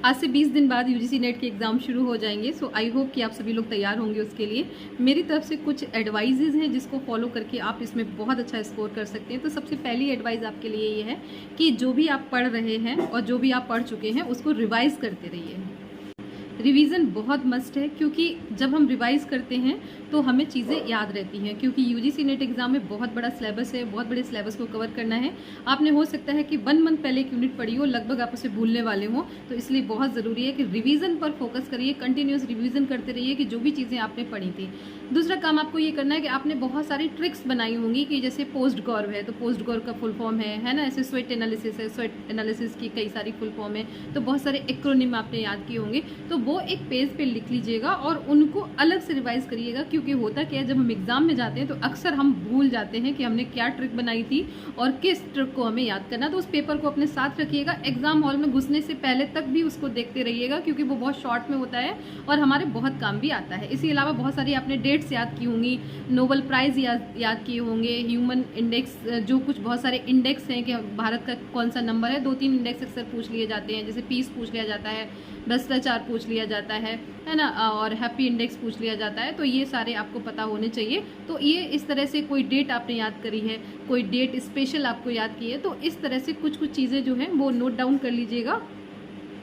आज से 20 दिन बाद यूजीसी नेट के एग्ज़ाम शुरू हो जाएंगे। सो आई होप कि आप सभी लोग तैयार होंगे उसके लिए। मेरी तरफ से कुछ एडवाइजेज़ हैं जिसको फॉलो करके आप इसमें बहुत अच्छा स्कोर कर सकते हैं। तो सबसे पहली एडवाइस आपके लिए ये है कि जो भी आप पढ़ रहे हैं और जो भी आप पढ़ चुके हैं उसको रिवाइज़ करते रहिए। रिवीजन बहुत मस्ट है, क्योंकि जब हम रिवाइज करते हैं तो हमें चीज़ें याद रहती हैं। क्योंकि यूजीसी नेट एग्जाम में बहुत बड़ा सिलेबस है, बहुत बड़े सिलेबस को कवर करना है। आपने हो सकता है कि 1 मंथ पहले एक यूनिट पढ़ी हो, लगभग आप उसे भूलने वाले हो। तो इसलिए बहुत ज़रूरी है कि रिवीजन पर फोकस करिए, कंटिन्यूस रिवीजन करते रहिए कि जो भी चीज़ें आपने पढ़ी थी। दूसरा काम आपको ये करना है कि आपने बहुत सारी ट्रिक्स बनाई होंगी कि जैसे पोस्ट गौर है तो पोस्ट गौर का फुल फॉर्म है ना। ऐसे स्वेट एनालिसिस है, स्वेट एनालिसिस की कई सारी फुल फॉर्म है। तो बहुत सारे एक्रोनिम आपने याद किए होंगे, तो वो एक पेज पे लिख लीजिएगा और उनको अलग से रिवाइज करिएगा। क्योंकि होता क्या है, जब हम एग्जाम में जाते हैं तो अक्सर हम भूल जाते हैं कि हमने क्या ट्रिक बनाई थी और किस ट्रिक को हमें याद करना। तो उस पेपर को अपने साथ रखिएगा। एग्जाम हॉल में घुसने से पहले तक भी उसको देखते रहिएगा, क्योंकि वो बहुत शॉर्ट में होता है और हमारे बहुत काम भी आता है। इसके अलावा बहुत सारी आपने डेट्स याद की होंगी, नोबेल प्राइज याद किए होंगे, ह्यूमन इंडेक्स, जो कुछ बहुत सारे इंडेक्स हैं कि भारत का कौन सा नंबर है। 2-3 इंडेक्स अक्सर पूछ लिए जाते हैं, जैसे पीस पूछ लिया जाता है, भ्रष्टाचार पूछ लिया जाता है ना, और हैप्पी इंडेक्स पूछ लिया जाता है। तो ये सारे आपको पता होने चाहिए। तो ये इस तरह से कोई डेट आपने याद करी है, कोई डेट स्पेशल आपको याद की है, तो इस तरह से कुछ कुछ चीज़ें जो हैं वो नोट डाउन कर लीजिएगा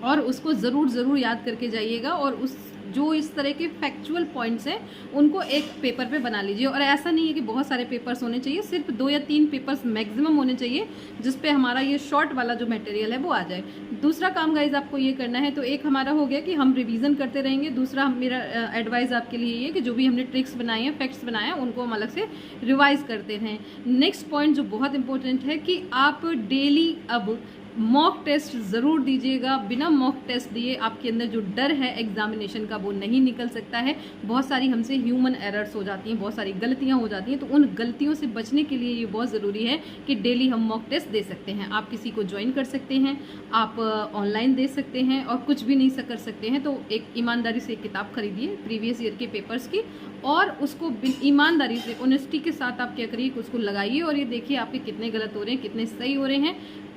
और उसको ज़रूर याद करके जाइएगा। और उस जो इस तरह के फैक्चुअल पॉइंट्स हैं उनको एक पेपर पे बना लीजिए। और ऐसा नहीं है कि बहुत सारे पेपर्स होने चाहिए, सिर्फ 2 या 3 पेपर्स मैक्सिमम होने चाहिए जिस पे हमारा ये शॉर्ट वाला जो मटेरियल है वो आ जाए। दूसरा काम गाइज आपको ये करना है, तो एक हमारा हो गया कि हम रिवीजन करते रहेंगे। दूसरा मेरा एडवाइस आपके लिए ये कि जो भी हमने ट्रिक्स बनाए हैं, फैक्ट्स बनाए हैं, उनको हम अलग से रिवाइज करते रहें। नेक्स्ट पॉइंट जो बहुत इंपॉर्टेंट है कि आप डेली अब मॉक टेस्ट ज़रूर दीजिएगा। बिना मॉक टेस्ट दिए आपके अंदर जो डर है एग्जामिनेशन का वो नहीं निकल सकता है। बहुत सारी हमसे ह्यूमन एरर्स हो जाती हैं, बहुत सारी गलतियां हो जाती हैं। तो उन गलतियों से बचने के लिए ये बहुत ज़रूरी है कि डेली हम मॉक टेस्ट दे सकते हैं। आप किसी को ज्वाइन कर सकते हैं, आप ऑनलाइन दे सकते हैं, और कुछ भी नहीं कर सकते हैं तो एक ईमानदारी से एक किताब खरीदिए प्रीवियस ईयर के पेपर्स की, और उसको ईमानदारी से ऑनेस्टी के साथ आप क्या करिए कि उसको लगाइए और ये देखिए आपके कितने गलत हो रहे हैं, कितने सही हो रहे हैं।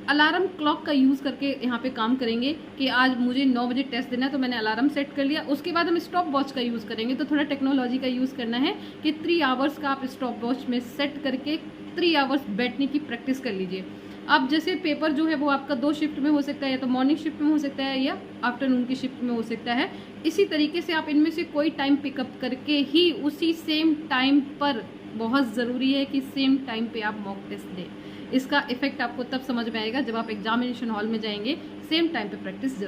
अलार्म क्लॉक का यूज़ करके यहाँ पे काम करेंगे कि आज मुझे 9 बजे टेस्ट देना है तो मैंने अलार्म सेट कर लिया। उसके बाद हम स्टॉप वॉच का यूज़ करेंगे। तो थोड़ा टेक्नोलॉजी का यूज़ करना है कि 3 आवर्स का आप स्टॉप वॉच में सेट करके 3 आवर्स बैठने की प्रैक्टिस कर लीजिए। अब जैसे पेपर जो है वो आपका 2 शिफ्ट में हो सकता है, या तो मॉर्निंग शिफ्ट में हो सकता है या आफ्टरनून की शिफ्ट में हो सकता है। इसी तरीके से आप इनमें से कोई टाइम पिकअप करके ही उसी सेम टाइम पर, बहुत ज़रूरी है कि सेम टाइम पे आप मॉक टेस्ट दें। इसका इफेक्ट आपको तब समझ में आएगा जब आप एग्जामिनेशन हॉल में जाएंगे। सेम टाइम पे प्रैक्टिस जरूर